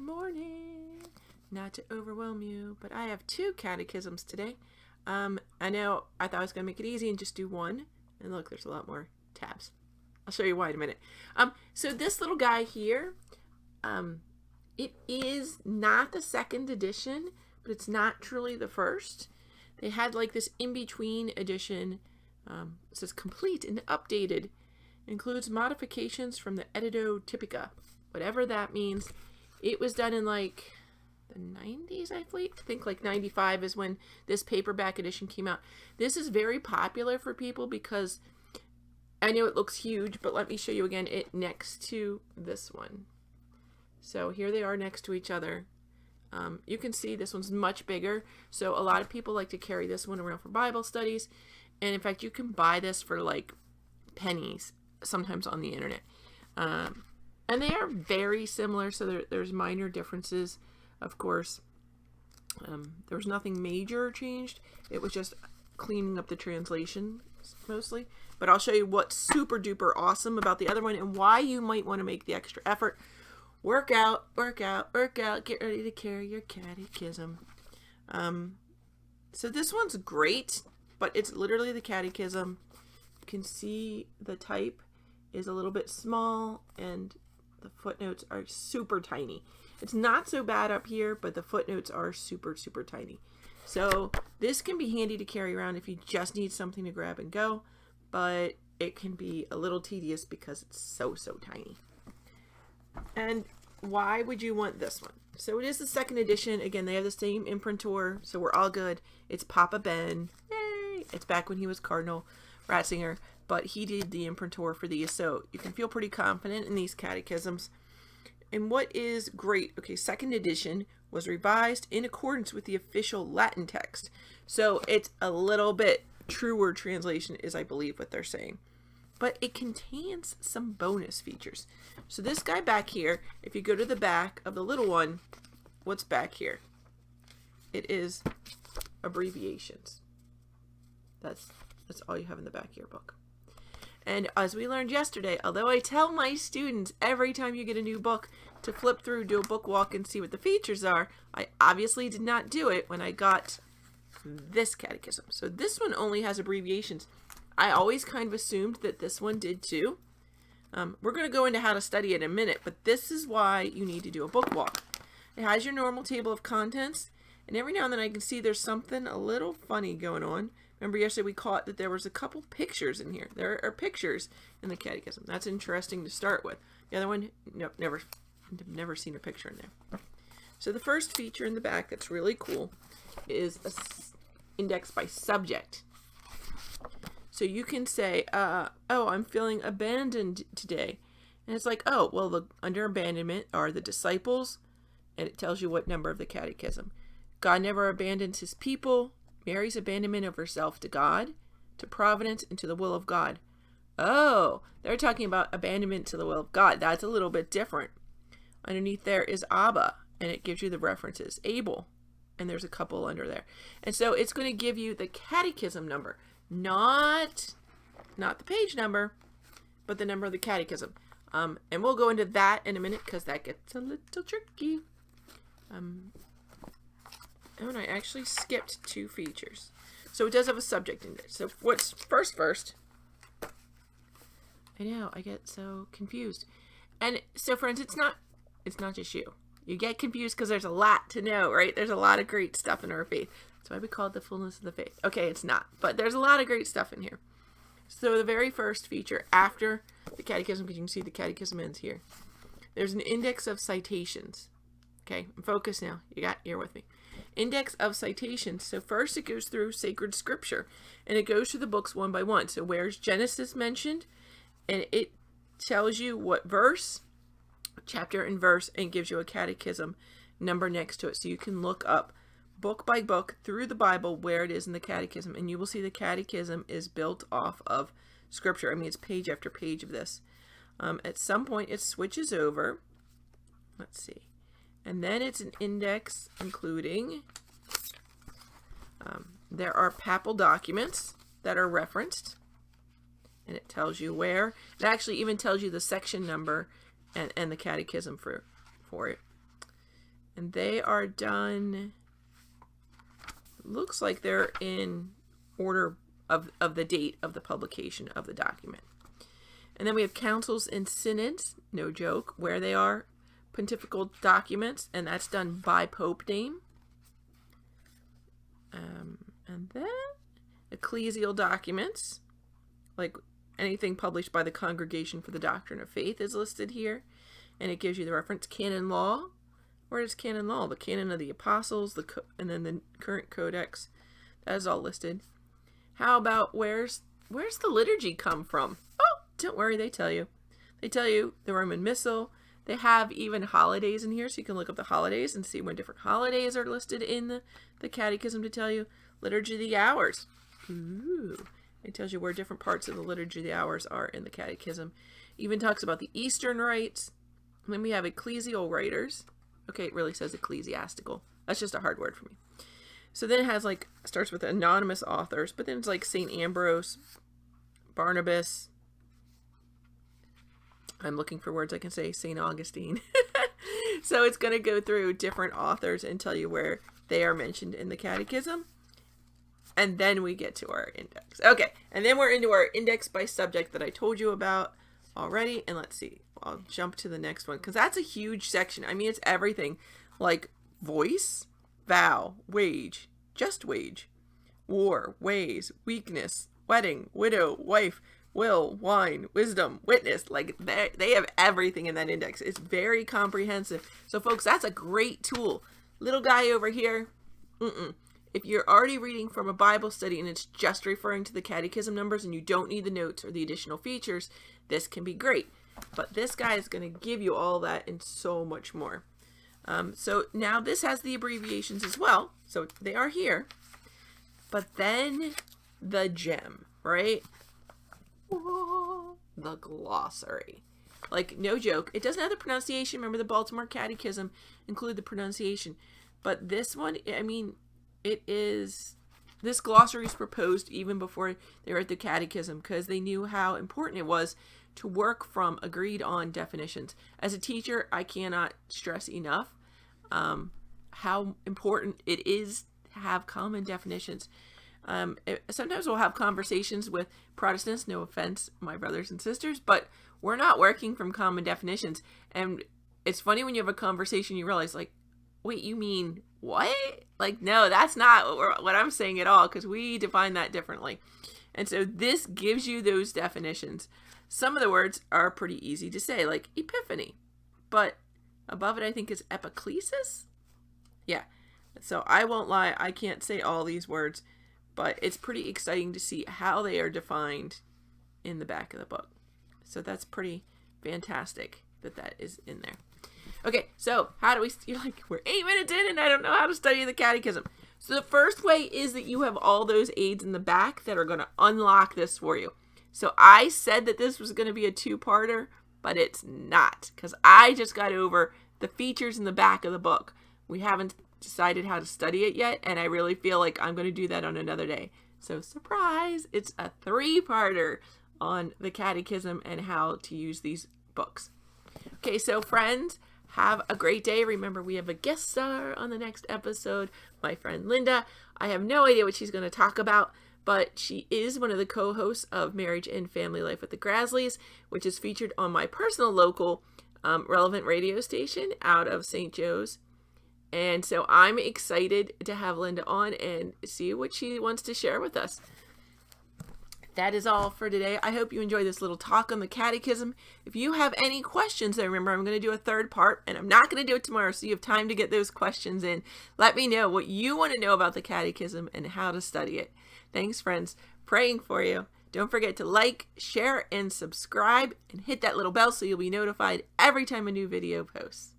morning. Not to overwhelm you, but I have 2 catechisms today. I know I thought I was going to make it easy and just do one. And look, there's a lot more tabs. I'll show you why in a minute. So this little guy here, it is not the 2nd edition, but it's not truly the first. They had like this in-between edition. It says complete and updated. Includes modifications from the Editio Typica. Whatever that means. It was done in like the 90s, I think like 95 is when this paperback edition came out. This is very popular for people because I know it looks huge, but let me show you again it next to this one. So here they are next to each other. You can see this one's much bigger. So a lot of people like to carry this one around for Bible studies. And in fact, you can buy this for like pennies sometimes on the internet. And they are very similar. So there's minor differences, of course. There was nothing major changed. It was just cleaning up the translation mostly. But I'll show you what's super duper awesome about the other one and why you might want to make the extra effort. Work out, work out, work out. Get ready to carry your catechism. So this one's great, but it's literally the catechism. You can see the type is a little bit small and the footnotes are super tiny. It's not so bad up here, but the footnotes are super, super tiny. So this can be handy to carry around if you just need something to grab and go, but it can be a little tedious because it's so, so tiny. And why would you want this one? So it is the 2nd edition. Again, they have the same imprimatur, so we're all good. It's Papa Ben. Yay! It's back when he was Cardinal Ratzinger, but he did the imprimatur for these, so you can feel pretty confident in these catechisms. And what is great, okay, 2nd edition was revised in accordance with the official Latin text. So it's a little bit truer translation is, I believe, what they're saying. But it contains some bonus features. So this guy back here, if you go to the back of the little one, what's back here? It is abbreviations. That's all you have in the back of your book. And as we learned yesterday, although I tell my students every time you get a new book to flip through, do a book walk, and see what the features are, I obviously did not do it when I got this catechism. So this one only has abbreviations. I always kind of assumed that this one did too. We're going to go into how to study it in a minute, but this is why you need to do a book walk. It has your normal table of contents, and every now and then I can see there's something a little funny going on. Remember yesterday we caught that there was a couple pictures in here. There are pictures in the catechism. That's interesting to start with. The other one, nope, never seen a picture in there. So the first feature in the back that's really cool is an index by subject. So you can say, oh, I'm feeling abandoned today. And it's like, oh, well, under abandonment are the disciples, and it tells you what number of the catechism. God never abandons his people. Mary's abandonment of herself to God, to providence, and to the will of God. Oh, they're talking about abandonment to the will of God. That's a little bit different. Underneath there is Abba, and it gives you the references. Abel, and there's a couple under there. And so it's going to give you the catechism number. Not the page number, but the number of the catechism. And we'll go into that in a minute because that gets a little tricky. Oh, and I actually skipped 2 features. So it does have a subject in there. So what's first? I know, I get so confused. And so friends, it's not just you. You get confused because there's a lot to know, right? There's a lot of great stuff in our faith. That's why we call it the fullness of the faith. Okay, it's not, but there's a lot of great stuff in here. So the very first feature after the catechism, because you can see the catechism ends here, there's an index of citations. Okay, focus now. You're with me. Index of citations. So first it goes through sacred scripture, and it goes through the books one by one. So where's Genesis mentioned? And it tells you what verse, chapter and verse, and gives you a catechism number next to it. So you can look up book by book through the Bible where it is in the catechism, and you will see the catechism is built off of scripture. I mean, it's page after page of this. At some point it switches over. Let's see. And then it's an index including, there are papal documents that are referenced, and it tells you where. It actually even tells you the section number and the catechism for it. And they are done, looks like they're in order of the date of the publication of the document. And then we have councils and synods, no joke, where they are. Pontifical documents, and that's done by Pope name. And then ecclesial documents, like anything published by the Congregation for the Doctrine of Faith is listed here. And it gives you the reference. Canon law. Where is canon law? The canon of the apostles, and then the current codex. That is all listed. How about where's the liturgy come from? Oh, don't worry, they tell you. They tell you the Roman Missal. They have even holidays in here, so you can look up the holidays and see when different holidays are listed in the Catechism to tell you. Liturgy of the Hours. Ooh. It tells you where different parts of the Liturgy of the Hours are in the Catechism. Even talks about the Eastern rites. And then we have ecclesial writers. Okay, it really says ecclesiastical. That's just a hard word for me. So then it has starts with anonymous authors, but then it's like St. Ambrose, Barnabas. I'm looking for words I can say. St. Augustine. So it's going to go through different authors and tell you where they are mentioned in the Catechism. And then we get to our index. Okay, and then we're into our index by subject that I told you about already. And let's see. I'll jump to the next one because that's a huge section. I mean, it's everything like voice, vow, wage, just wage, war, ways, weakness, wedding, widow, wife, will, wine, wisdom, witness. Like they have everything in that index. It's very comprehensive. So folks, that's a great tool. Little guy over here. If you're already reading from a Bible study and it's just referring to the catechism numbers and you don't need the notes or the additional features, this can be great. But this guy is going to give you all that and so much more. So now this has the abbreviations as well. So they are here. But then the gem, right? The glossary. Like, no joke. It doesn't have the pronunciation. Remember the Baltimore Catechism included the pronunciation. But this one, I mean, this glossary is proposed even before they wrote the Catechism because they knew how important it was to work from agreed on definitions. As a teacher, I cannot stress enough how important it is to have common definitions. Sometimes we'll have conversations with Protestants, no offense, my brothers and sisters, but we're not working from common definitions. And it's funny when you have a conversation, you realize wait, you mean what? No, that's not what I'm saying at all, because we define that differently. And so this gives you those definitions. Some of the words are pretty easy to say, like epiphany, but above it I think is epiclesis. Yeah, so I won't lie, I can't say all these words, but it's pretty exciting to see how they are defined in the back of the book. So that's pretty fantastic that is in there. Okay, so how do we, we're 8 minutes in and I don't know how to study the Catechism. So the first way is that you have all those aids in the back that are going to unlock this for you. So I said that this was going to be a 2-parter, but it's not, because I just got over the features in the back of the book. We haven't decided how to study it yet, and I really feel like I'm going to do that on another day. So surprise, it's a 3-parter on the Catechism and how to use these books. Okay, so friends, have a great day. Remember, we have a guest star on the next episode, my friend Linda. I have no idea what she's going to talk about, but she is one of the co-hosts of Marriage and Family Life with the Grasleys, which is featured on my personal local relevant radio station out of St. Joe's. And so I'm excited to have Linda on and see what she wants to share with us. That is all for today. I hope you enjoyed this little talk on the Catechism. If you have any questions, remember I'm going to do a 3rd part, and I'm not going to do it tomorrow, so you have time to get those questions in. Let me know what you want to know about the Catechism and how to study it. Thanks, friends. Praying for you. Don't forget to like, share, and subscribe, and hit that little bell so you'll be notified every time a new video posts.